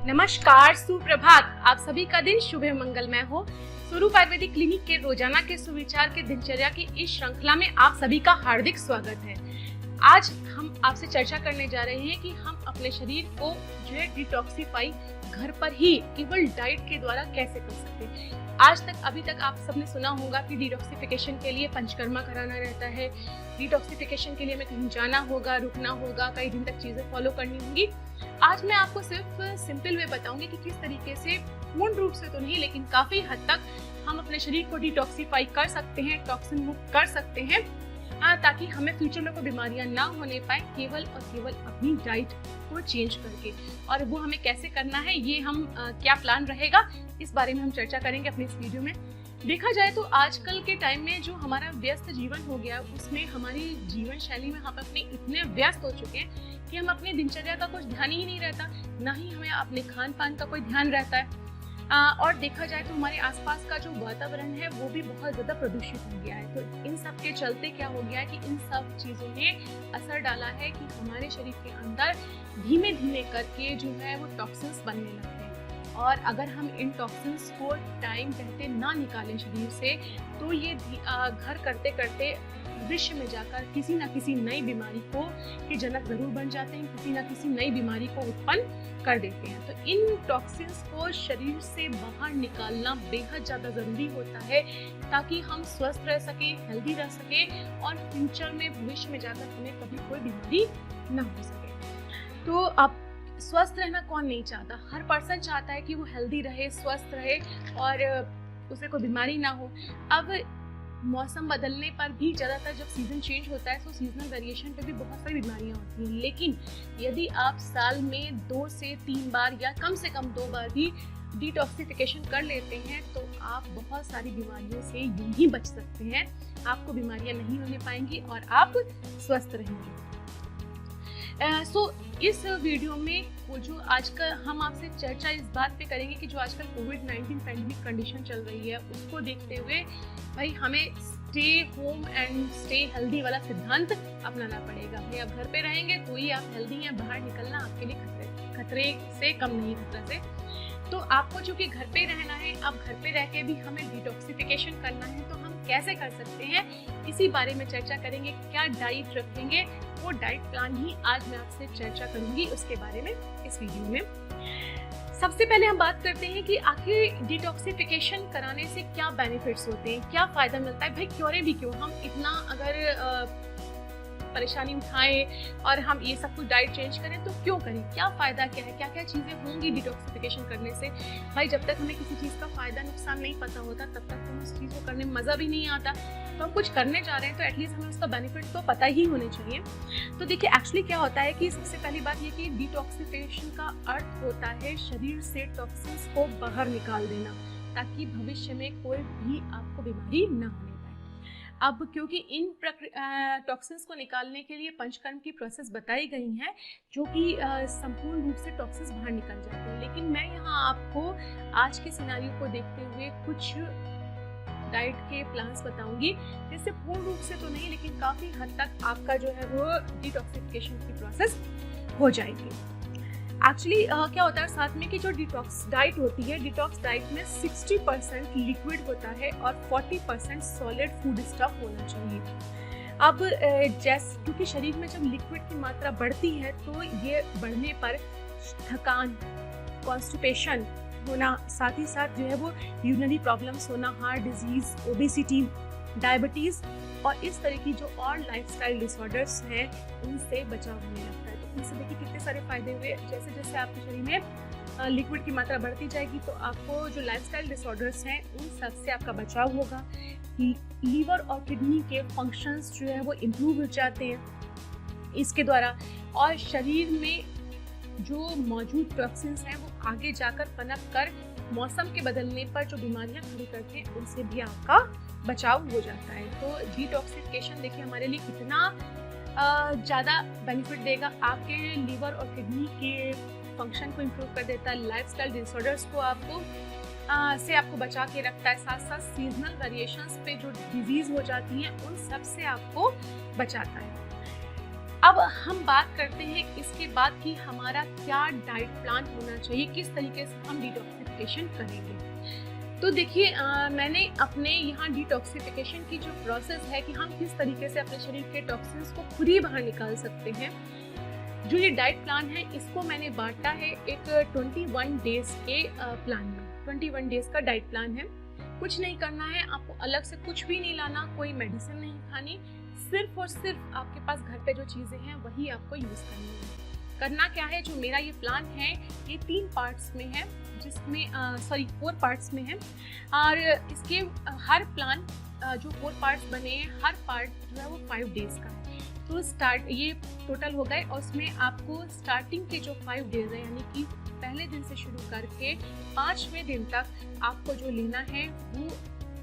नमस्कार, सुप्रभात। आप सभी का दिन शुभ मंगलमय हो। स्वरूप आयुर्वेदिक क्लिनिक के रोजाना के सुविचार के दिनचर्या की इस श्रृंखला में आप सभी का हार्दिक स्वागत है। आज हम आपसे चर्चा करने जा रहे हैं कि हम अपने शरीर को जो है डिटॉक्सिफाई घर पर ही केवल डाइट के द्वारा कैसे कर सकते हैं। आज तक अभी तक आप सबने सुना होगा कि डिटॉक्सिफिकेशन के लिए पंचकर्मा कराना रहता है, डिटॉक्सिफिकेशन के लिए हमें कहीं जाना होगा, रुकना होगा, कई दिन तक चीजें फॉलो करनी होंगी। आज मैं आपको सिर्फ सिंपल वे बताऊंगी कि किस तरीके से, पूर्ण रूप से तो नहीं लेकिन काफी हद तक हम अपने शरीर को डिटॉक्सिफाई कर सकते हैं, टॉक्सिन मुक्त कर सकते हैं, ताकि हमें फ्यूचर में कोई बीमारियां ना होने पाए, केवल और केवल अपनी डाइट को चेंज करके। और वो हमें कैसे करना है, ये हम क्या प्लान रहेगा, इस बारे में हम चर्चा करेंगे अपनी इस वीडियो में। देखा जाए तो आजकल के टाइम में जो हमारा व्यस्त जीवन हो गया, उसमें हमारी जीवन शैली में हम अपने इतने व्यस्त हो चुके हैं कि हम अपने दिनचर्या का कुछ ध्यान ही नहीं रहता, ना ही हमें अपने खान पान का कोई ध्यान रहता है। और देखा जाए तो हमारे आसपास का जो वातावरण है वो भी बहुत ज़्यादा प्रदूषित हो गया है। तो इन सब के चलते क्या हो गया है कि इन सब चीज़ों ने असर डाला है कि हमारे शरीर के अंदर धीमे धीमे करके जो है वो टॉक्सिन्स बनने लगते हैं। और अगर हम इन टॉक्सिन्स को टाइम रहते ना निकालें शरीर से, तो ये घर करते करते भविष्य में जाकर किसी ना किसी नई बीमारी को के जनक जरूर बन जाते हैं, किसी ना किसी नई बीमारी को उत्पन्न कर देते हैं। तो इन टॉक्सिन्स को शरीर से बाहर निकालना बेहद ज़्यादा ज़रूरी होता है, ताकि हम स्वस्थ रह सके, हेल्दी रह सके और फ्यूचर में, भविष्य में जाकर हमें कभी कोई बीमारी ना हो सके। तो अब स्वस्थ रहना कौन नहीं चाहता? हर पर्सन चाहता है कि वो हेल्दी रहे, स्वस्थ रहे और उसे कोई बीमारी ना हो। अब मौसम बदलने पर भी ज़्यादातर जब सीज़न चेंज होता है तो सीजनल वेरिएशन पे भी बहुत सारी बीमारियां होती हैं। लेकिन यदि आप साल में 2 से 3 बार या कम से कम 2 बार भी डिटॉक्सिफिकेशन कर लेते हैं तो आप बहुत सारी बीमारियों से यूं ही बच सकते हैं। आपको बीमारियां नहीं होने पाएंगी और आप स्वस्थ रहेंगे। इस वीडियो में वो जो आजकल हम आपसे चर्चा इस बात पे करेंगे कि जो आजकल कोविड-19 पैंडेमिक कंडीशन चल रही है, उसको देखते हुए भाई हमें stay home and stay healthy वाला सिद्धांत अपनाना पड़ेगा। भाई आप घर पे रहेंगे तो ही आप हेल्दी हैं, बाहर निकलना आपके लिए खतरे से कम नहीं, खतरा से। तो आपको चूंकि घर पे रहना है, अब घर पे रह के भी हमें डिटॉक्सिफिकेशन करना है, तो हम कैसे कर सकते हैं, इसी बारे में चर्चा करेंगे। क्या डाइट रखेंगे, वो डाइट प्लान ही आज मैं आपसे चर्चा करूंगी, उसके बारे में इस वीडियो में। सबसे पहले हम बात करते हैं कि आखिर डिटॉक्सिफिकेशन कराने से क्या बेनिफिट्स होते हैं, क्या फायदा मिलता है। भाई क्यों हम इतना अगर परेशानी उठाएं और हम ये सब कुछ डाइट चेंज करें तो क्यों करें, क्या फायदा क्या है, क्या क्या चीजें होंगी डिटॉक्सिफिकेशन करने से। भाई जब तक हमें किसी चीज का फायदा नुकसान नहीं पता होता, तब तक हमें उस चीज को करने में मजा भी नहीं आता। तो हम कुछ करने जा रहे हैं तो एटलीस्ट हमें उसका बेनिफिट तो पता ही होने चाहिए। तो देखिए एक्चुअली क्या होता है कि सबसे पहली बात ये कि डिटॉक्सिफिकेशन का अर्थ होता है शरीर से टॉक्सिन्स को बाहर निकाल देना, ताकि भविष्य में कोई भी आपको बीमारी न होने। अब क्योंकि इन टॉक्सिन्स को निकालने के लिए पंचकर्म की प्रोसेस बताई गई है, जो कि संपूर्ण रूप से टॉक्सिन्स बाहर निकल जाते हैं। लेकिन मैं यहाँ आपको आज के सिनेरियो को देखते हुए कुछ डाइट के प्लान्स बताऊंगी, जिससे पूर्ण रूप से तो नहीं लेकिन काफ़ी हद तक आपका जो है वो डिटॉक्सिफिकेशन की प्रोसेस हो जाएगी। एक्चुअली क्या होता है साथ में कि जो डिटॉक्स डाइट होती है, डिटॉक्स डाइट में 60% लिक्विड होता है और 40% सॉलिड फूड स्टफ होना चाहिए। अब क्योंकि शरीर में जब लिक्विड की मात्रा बढ़ती है तो ये बढ़ने पर थकान, कॉन्स्टिपेशन होना, साथ ही साथ जो है वो यूरिनरी प्रॉब्लम्स होना, हार्ट डिजीज, ओबेसिटी, डायबिटीज़ और इस तरह की जो और लाइफस्टाइल डिसऑर्डर्स हैं उनसे बचाव होने लगता है। तो इनसे देखिए कितने सारे फायदे हुए। जैसे जैसे आपके शरीर में लिक्विड की मात्रा बढ़ती जाएगी तो आपको जो लाइफस्टाइल डिसऑर्डर्स हैं उन सब से आपका बचाव होगा। लीवर और किडनी के फंक्शंस जो है वो इम्प्रूव हो जाते हैं इसके द्वारा, और शरीर में जो मौजूद टॉक्सिन्स हैं वो आगे जाकर पनप कर मौसम के बदलने पर जो बीमारियां खड़ी करते हैं उनसे भी आपका बचाव हो जाता है। तो डिटॉक्सिफिकेशन देखिए हमारे लिए कितना ज़्यादा बेनिफिट देगा। आपके लीवर और किडनी के फंक्शन को इम्प्रूव कर देता है, लाइफस्टाइल डिसऑर्डर्स को आपको बचा के रखता है, साथ साथ सीजनल वेरिएशंस पे जो डिजीज हो जाती हैं उन सब से आपको बचाता है। अब हम बात करते हैं इसके बाद कि हमारा क्या डाइट प्लान होना चाहिए, किस तरीके से हम डिटॉक्सिफिकेशन करेंगे। तो देखिए, मैंने अपने यहाँ डिटॉक्सिफिकेशन की जो प्रोसेस है कि हम किस तरीके से अपने शरीर के टॉक्सिन्स को खुद ही बाहर निकाल सकते हैं, जो ये डाइट प्लान है इसको मैंने बांटा है एक 21 डेज के प्लान में। 21 डेज का डाइट प्लान है। कुछ नहीं करना है आपको, अलग से कुछ भी नहीं लाना, कोई मेडिसिन नहीं खानी, सिर्फ और सिर्फ आपके पास घर पे जो चीज़ें हैं वही आपको यूज़ करनी है। करना क्या है, जो मेरा ये प्लान है ये 3 पार्ट्स में है, जिसमें 4 पार्ट्स में है। और इसके हर प्लान जो 4 पार्ट्स बने हैं, हर पार्ट जो है वो 5 डेज का है। तो ये टोटल हो गए, और उसमें आपको स्टार्टिंग के जो 5 डेज है, यानी कि पहले दिन से शुरू करके 5वें दिन तक आपको जो लेना है वो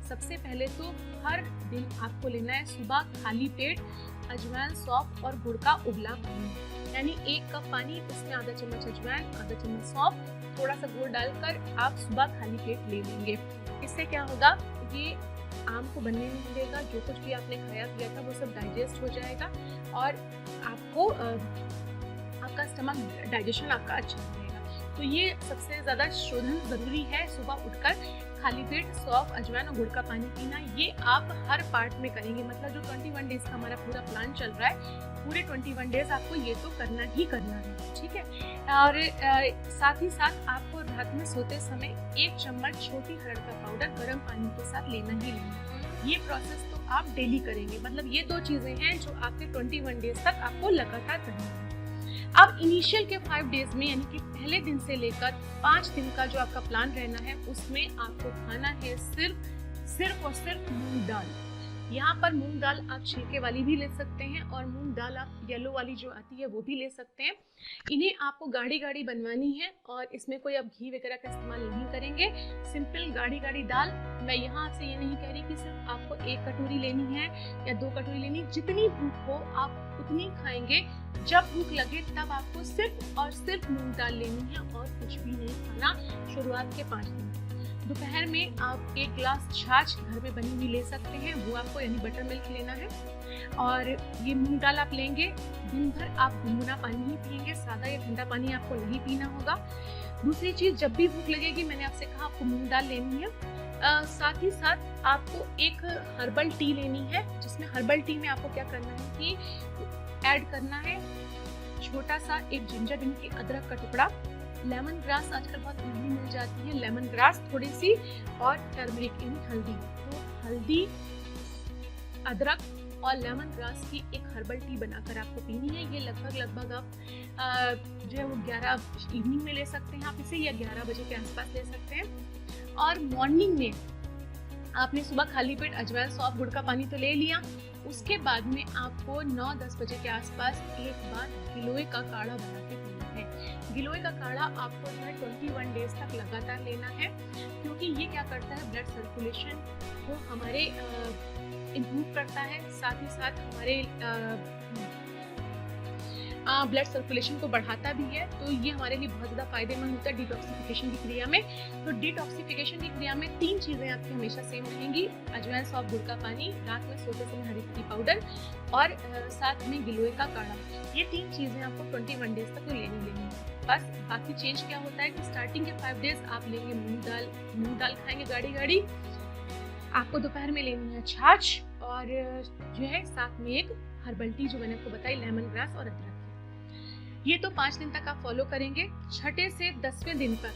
सबसे पहले तो हर दिन आपको लेना है सुबह खाली पेट अजवाइन, सौंफ और गुड़ का उबला पानी, यानी 1 कप पानी, उसमें आधा चम्मच अजवाइन, आधा चम्मच सौंफ, थोड़ा सा गुड़ डालकर आप सुबह खाली पेट ले लेंगे। इससे क्या होगा, ये आम को बनने नहीं देगा, जो कुछ भी आपने खाया पिया था वो सब डाइजेस्ट हो जाएगा और आपको आपका स्टमक डाइजेशन आपका अच्छा रहेगा। तो ये सबसे ज़्यादा शोधन ज़रूरी है, सुबह उठकर खाली पेट सौंफ, अजवाइन और गुड़ का पानी पीना। ये आप हर पार्ट में करेंगे, मतलब जो 21 डेज का हमारा पूरा प्लान चल रहा है, पूरे 21 डेज आपको ये तो करना ही करना है, ठीक है। और साथ ही साथ आपको रात में सोते समय 1 चम्मच छोटी हरड़ का पाउडर गर्म पानी के साथ लेना ही लेना है। ये प्रोसेस तो आप डेली करेंगे, मतलब ये 2 चीज़ें हैं जो आपके 21 डेज तक आपको लगातार करनी है। अब इनिशियल के 5 डेज में, यानी कि पहले दिन से लेकर 5 दिन का जो आपका प्लान रहना है, उसमें आपको खाना है सिर्फ और सिर्फ मूंग दाल। यहाँ पर मूंग दाल आप छिलके वाली भी ले सकते हैं और मूंग दाल आप येलो वाली जो आती है वो भी ले सकते हैं। इन्हें आपको गाढ़ी गाढ़ी बनवानी है और इसमें कोई आप घी वगैरह का इस्तेमाल नहीं करेंगे। सिंपल गाढ़ी गाढ़ी दाल। मैं यहाँ आपसे ये नहीं कह रही कि सिर्फ आपको 1 कटोरी लेनी है या 2 कटोरी लेनी, जितनी भूख हो आप उतनी खाएंगे। जब भूख लगे तब आपको सिर्फ और सिर्फ मूंग दाल लेनी है और कुछ भी नहीं खाना शुरुआत के 5 दिन। दोपहर में आप 1 गिलास छाछ घर में बनी हुई ले सकते हैं, वो आपको यानी बटर मिल्क लेना है। और ये मूंग दाल आप लेंगे, दिन भर आप गुनगुना पानी ही पिएंगे, सादा या ठंडा पानी आपको नहीं पीना होगा। दूसरी चीज़, जब भी भूख लगेगी, मैंने आपसे कहा आपको मूंग दाल लेनी है। साथ ही साथ आपको एक हर्बल टी लेनी है, जिसमें हर्बल टी में आपको क्या करना है कि ऐड करना है छोटा सा 1 जिंजर, यानी कि अदरक का टुकड़ा, लेमन ग्रास आजकल बहुत महंगी मिल जाती है, लेमन ग्रास थोड़ी सी, और टर्मरिक यानी हल्दी। तो हल्दी, अदरक और लेमन ग्रास की एक हर्बल टी बनाकर आपको पीनी है। ये लगभग आप जो है वो 11 इवनिंग में ले सकते हैं आप इसे, या 11 बजे के आसपास ले सकते हैं। और मॉर्निंग में आपने सुबह खाली पेट अजवाइन, सौंफ, गुड़ का पानी तो ले लिया, उसके बाद में आपको 9-10 बजे के आसपास एक बार गिलोय का काढ़ा बना के पीना है। गिलोय का काढ़ा आपको जो है 21 डेज तक लगातार लेना है, क्योंकि ये क्या करता है, ब्लड सर्कुलेशन को हमारे इम्प्रूव करता है, साथ ही साथ हमारे ब्लड सर्कुलेशन को बढ़ाता भी है। तो ये हमारे लिए बहुत ज़्यादा फायदेमंद होता है डिटॉक्सिफिकेशन की क्रिया में। तो डिटॉक्सिफिकेशन की क्रिया में 3 चीज़ें आपकी हमेशा सेम रहेंगी, अजवाइन, सौंफ, गुड़ का पानी, रात में सोते समय हरी पत्ती पाउडर और साथ में गिलोय का काढ़ा। ये 3 चीज़ें आपको 21 डेज तक तो लेनी है। बस बाकी चेंज क्या होता है कि स्टार्टिंग के 5 डेज आप लेंगे मूंग दाल खाएंगे गाढ़ी गाढ़ी, आपको दोपहर में लेनी है छाछ, और जो है साथ में एक हर्बल टी जो मैंने आपको बताई, लेमन ग्रास और अदरक। ये तो 5 दिन तक आप फॉलो करेंगे। छठे से 10वें दिन तक,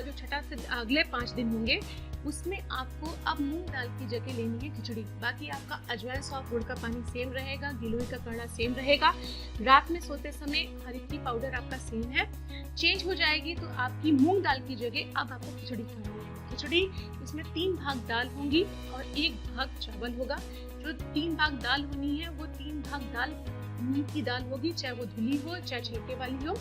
जो छठा से अगले 5 दिन होंगे, उसमें आपको अब मूंग दाल की जगह लेनी है खिचड़ी। बाकी आपका अजवाइन, सौंफ, गुड़ का पानी सेम रहेगा, गिलोय का काढ़ा सेम रहेगा, रात में सोते समय हरी पत्ती पाउडर आपका सेम है। चेंज हो जाएगी तो आपकी मूंग दाल की जगह अब आपको खिचड़ी खानी है। खिचड़ी, इसमें 3 भाग दाल होंगी और 1 भाग चावल होगा। जो 3 भाग दाल होनी है वो 3 भाग दाल मूंग की दाल होगी, चाहे वो धुली हो चाहे छिलके वाली हो।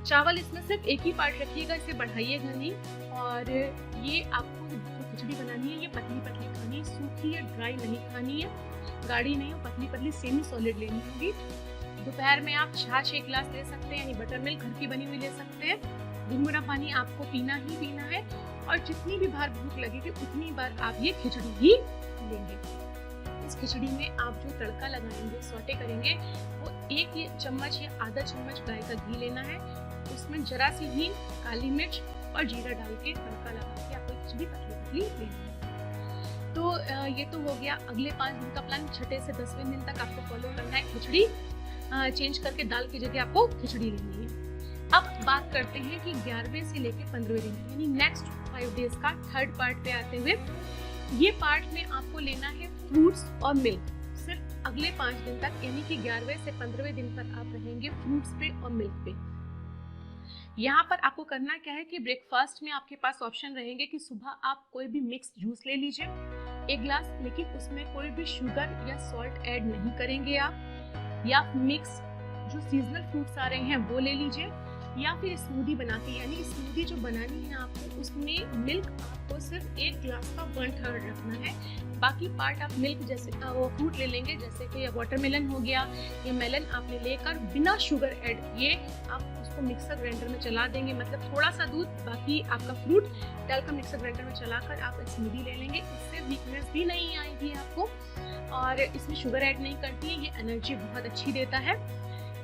चावल इसमें सिर्फ 1 ही पार्ट रखिएगा, इसे बढ़ाइएगा नहीं। और ये आपको जो खिचड़ी बनानी है ये पतली पतली खानी है, सूखी या ड्राई नहीं खानी है, गाढ़ी नहीं हो, पतली पतली सेमी सॉलिड लेनी होगी। दोपहर में आप छाछ 1 गिलास ले सकते हैं, यानी बटर मिल्क घर की बनी हुई ले सकते हैं। गुनगुना पानी आपको पीना ही पीना है, और जितनी भी बार भूख लगेगी उतनी बार आप ये खिचड़ी ही लेंगे। इस खिचड़ी में आप जो तड़का लगाएंगे, सौटे करेंगे, वो 1 चम्मच या आधा चम्मच गाय का घी लेना है। उसमें जरा सी हींग, काली मिर्च और जीरा डाल के तड़का लगा के आपको खिचड़ी पतली लेनी है। तो ये तो हो गया अगले 5 दिन का प्लान। छठे से 10वें दिन तक आपको फॉलो करना है। खिचड़ी चेंज करके दाल की जगह आपको खिचड़ी लेनी है। अब बात करते हैं कि 11वें से लेकर 15वें दिन यानी नेक्स्ट 5 डेज का थर्ड पार्ट पे आते हुए, ये पार्ट में आपको लेना है फ्रूट्स और मिल्क। सिर्फ अगले 5 दिन तक यानी कि 11वें से 15वें दिन तक आप रहेंगे फ्रूट्स पे और मिल्क पे। यहाँ पर आपको करना क्या है कि ब्रेकफास्ट में आपके पास ऑप्शन रहेंगे कि सुबह आप कोई भी मिक्स जूस ले लीजिए 1 गिलास, लेकिन उसमें कोई भी शुगर या सॉल्ट ऐड नहीं करेंगे आप, या मिक्स जो सीजनल फ्रूट्स आ रहे हैं वो ले लीजिए, या फिर स्मूदी बना के, यानी स्मूदी जो बनानी है आपको उसमें मिल्क आपको सिर्फ 1 गिलास का 1/3 रखना है। बाकी पार्ट आप मिल्क जैसे वो फ्रूट ले लेंगे, जैसे कि वाटरमेलन हो गया या मेलन आपने लेकर बिना शुगर ऐड किए आप उसको मिक्सर ग्राइंडर में चला देंगे, मतलब थोड़ा सा दूध बाकी आपका फ्रूट डालकर मिक्सर ग्राइंडर में चलाकर आप स्मूदी ले लेंगे। इससे वीकनेस भी नहीं आएगी आपको, और इसमें शुगर ऐड नहीं करती है, ये एनर्जी बहुत अच्छी देता है।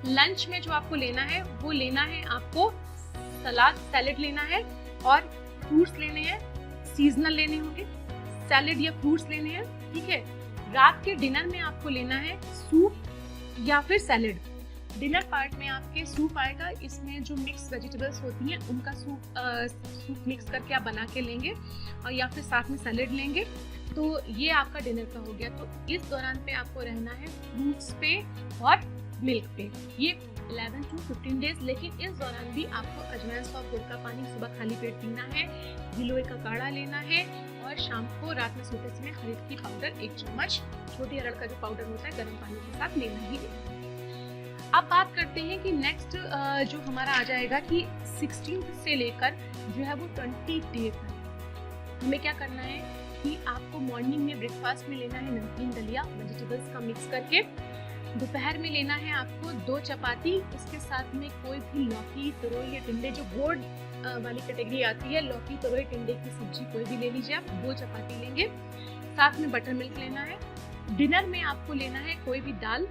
लंच में जो आपको लेना है वो लेना है आपको सैलेड लेना है और फ्रूट्स लेने हैं, सीजनल लेने होंगे, सैलेड या फ्रूट्स लेने हैं, ठीक है। रात के डिनर में आपको लेना है सूप या फिर सैलेड। डिनर पार्ट में आपके सूप आएगा, इसमें जो मिक्स वेजिटेबल्स होती हैं उनका सूप मिक्स करके आप बना के लेंगे, और या फिर साथ में सैलेड लेंगे। तो ये आपका डिनर का हो गया। तो इस दौरान पे आपको रहना है फ्रूट्स पे और मिल्क पे, ये 11 to 15 डेज। लेकिन इस दौरान भी आपको अजवाइन सौंफ गुड़ का पानी सुबह खाली पेट पीना है, गिलोय का काढ़ा लेना है, और शाम को रात में सोते समय हल्दी की पाउडर 1 चम्मच, छोटी अरड़ का जो पाउडर होता है गर्म पानी के साथ लेना ही लेना है। अब बात करते हैं कि नेक्स्ट जो हमारा आ जाएगा कि 16 से लेकर जो है वो 20 डे तक हमें क्या करना है कि आपको मॉर्निंग में ब्रेकफास्ट में लेना है नमकीन दलिया वेजिटेबल्स का मिक्स करके। दोपहर में लेना है आपको 2 चपाती, उसके साथ में कोई भी लौकी, तरोई या टिंडे, जो बोर्ड वाली कैटेगरी आती है, लौकी, तरोई, टिंडे की सब्जी कोई भी ले लीजिए आप, 2 चपाती लेंगे। साथ में बटर मिल्क लेना है। डिनर में आपको लेना है कोई भी दाल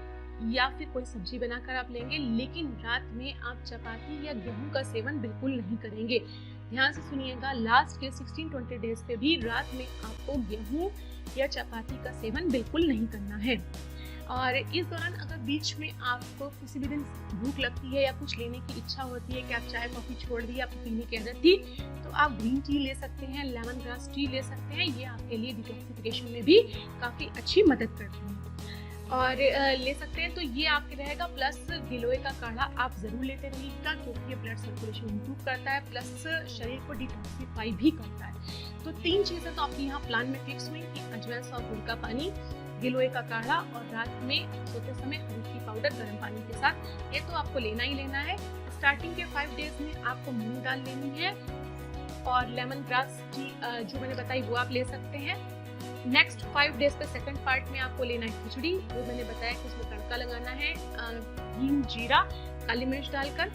या फिर कोई सब्जी बनाकर आप लेंगे, लेकिन रात में आप चपाती या गेहूं का सेवन बिल्कुल नहीं करेंगे। ध्यान से सुनिएगा, लास्ट के 16-20 डेज पे भी रात में आपको गेहूं या चपाती का सेवन बिल्कुल नहीं करना है। और इस दौरान अगर बीच में आपको किसी भी दिन भूख लगती है या कुछ लेने की इच्छा होती है कि आप चाय कॉफी छोड़ दी, आपको पीने की आदत थी, तो आप ग्रीन टी ले सकते हैं, लेमन ग्रास टी ले सकते हैं, ये आपके लिए डिटॉक्सिफिकेशन में भी काफ़ी अच्छी मदद करती है और ले सकते हैं। तो ये आपके रहेगा। प्लस गिलोय का काढ़ा आप ज़रूर लेते रहिएगा, क्योंकि ये ब्लड सर्कुलेशन इम्प्रूव करता है, प्लस शरीर को डिटॉक्सिफाई भी करता है। तो 3 चीज़ें तो आपकी यहाँ प्लान में फिक्स हुई कि अजवाइन सौंफ गुड़ का पानी, गिलोय का काढ़ा और रात में सोते समय हल्दी की पाउडर गर्म पानी के साथ, ये तो आपको लेना ही लेना है। स्टार्टिंग के 5 डेज में आपको मूंग दाल लेनी है और लेमन ग्रास टी जो मैंने बताई वो आप ले सकते हैं। नेक्स्ट 5 डेज पे सेकंड पार्ट में आपको लेना है खिचड़ी, वो मैंने बताया कि उसमें तड़का लगाना है हींग, जीरा, काली मिर्च डालकर।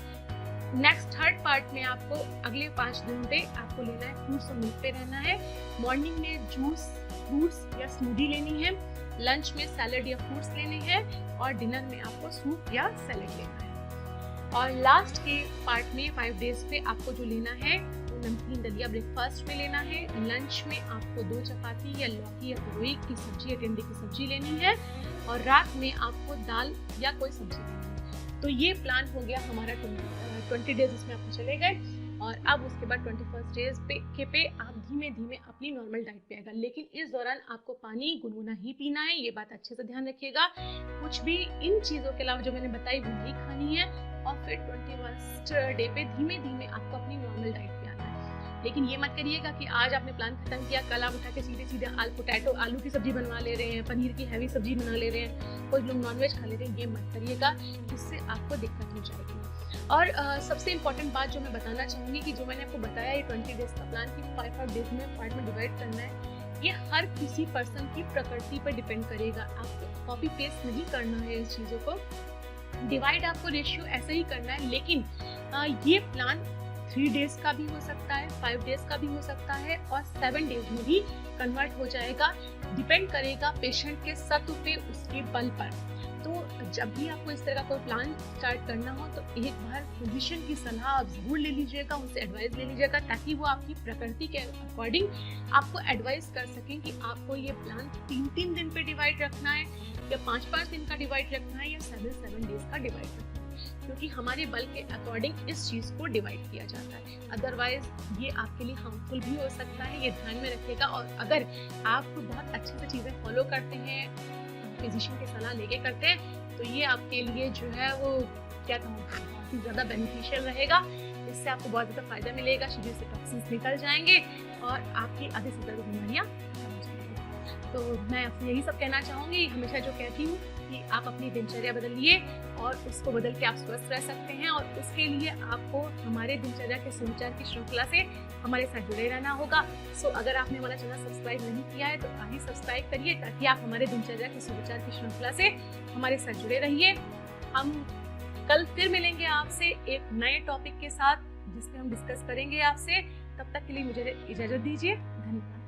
नेक्स्ट थर्ड पार्ट में आपको अगले 5 दिन पे आपको लेना है फ्रूट्स और मिल्क पे रहना है। मॉर्निंग में जूस, फ्रूट्स या स्मूदी लेनी है, लंच में सैलेड या फ्रूट्स लेने हैं और डिनर में आपको सूप या सैलेड लेना है। और लास्ट के पार्ट में 5 डेज पे आपको जो लेना है वो नमकीन दलिया ब्रेकफास्ट में लेना है। लंच में आपको 2 चपाती या लौकी या तरोई की सब्जी या टिंडे की सब्जी लेनी है और रात में आपको दाल या कोई सब्जी लेनी है। तो ये प्लान हो गया हमारा 20 डेज इसमें आपको चले गए। और अब उसके बाद 21 डेज पे आप धीमे धीमे अपनी नॉर्मल डाइट पे आएगा, लेकिन इस दौरान आपको पानी गुनगुना ही पीना है, ये बात अच्छे से ध्यान रखिएगा। कुछ भी इन चीज़ों के अलावा जो मैंने बताई वो नहीं खानी है। और फिर 21 डे पे धीमे धीमे आपको अपनी नॉर्मल डाइट पे आना है। लेकिन ये मत करिएगा कि आज आपने प्लान खत्म किया, कल आप उठा के सीधे सीधे आलू की सब्जी बनवा ले रहे हैं, पनीर की हैवी सब्जी बना ले रहे हैं, कोई लोग नॉनवेज खा ले रहे हैं, ये मत करिएगा, इससे आपको दिक्कत हो जाएगी। और सबसे इम्पॉर्टेंट बात जो मैं बताना चाहूँगी कि जो मैंने आपको बताया ये 20 डेज का प्लान कि 5 डेज में पार्ट में डिवाइड करना है, ये हर किसी पर्सन की प्रकृति पर डिपेंड करेगा। आपको कॉपी पेस्ट नहीं करना है इस चीज़ों को, डिवाइड आपको रेशियो ऐसे ही करना है। लेकिन ये प्लान 3 डेज का भी हो सकता है, 5 डेज का भी हो सकता है और 7 डेज में भी कन्वर्ट हो जाएगा। डिपेंड करेगा पेशेंट के सत्व पे, उसके बल पर। तो जब भी आपको इस तरह का कोई प्लान स्टार्ट करना हो तो एक बार फिजिशियन की सलाह आप ज़रूर ले लीजिएगा, उनसे एडवाइस ले लीजिएगा, ताकि वो आपकी प्रकृति के अकॉर्डिंग आपको एडवाइस कर सकें कि आपको ये प्लान 3-3 दिन पे डिवाइड रखना है या 5-5 दिन का डिवाइड रखना है या 7-7 डेज का डिवाइड रखना है, क्योंकि हमारे बल के अकॉर्डिंग इस चीज़ को डिवाइड किया जाता है। अदरवाइज ये आपके लिए हार्मफुल भी हो सकता है, ये ध्यान में रखिएगा। और अगर आप बहुत अच्छे से चीज़ें फॉलो करते हैं, फिजिशियन की सलाह लेके करते हैं, तो ये आपके लिए जो है वो क्या कहूँ, बहुत ही ज़्यादा बेनिफिशियल रहेगा। इससे आपको बहुत ज़्यादा फायदा मिलेगा, शरीर से टॉक्सिन्स निकल जाएंगे और आपकी आधे से ज़्यादा बीमारियाँ कम हो जाएंगी। तो मैं आपसे यही सब कहना चाहूँगी, हमेशा जो कहती हूँ कि आप अपनी दिनचर्या बदलिए और उसको बदल के आप स्वस्थ रह सकते हैं। और उसके लिए आपको हमारे दिनचर्या के सुविचार की श्रृंखला से हमारे साथ जुड़े रहना होगा। सो अगर आपने हमारा चैनल सब्सक्राइब नहीं किया है तो आइए सब्सक्राइब करिए, ताकि आप हमारे दिनचर्या के सुविचार की श्रृंखला से हमारे साथ जुड़े रहिए। हम कल फिर मिलेंगे आपसे एक नए टॉपिक के साथ, जिसमें हम डिस्कस करेंगे आपसे। तब तक के लिए मुझे इजाजत दीजिए। धन्यवाद।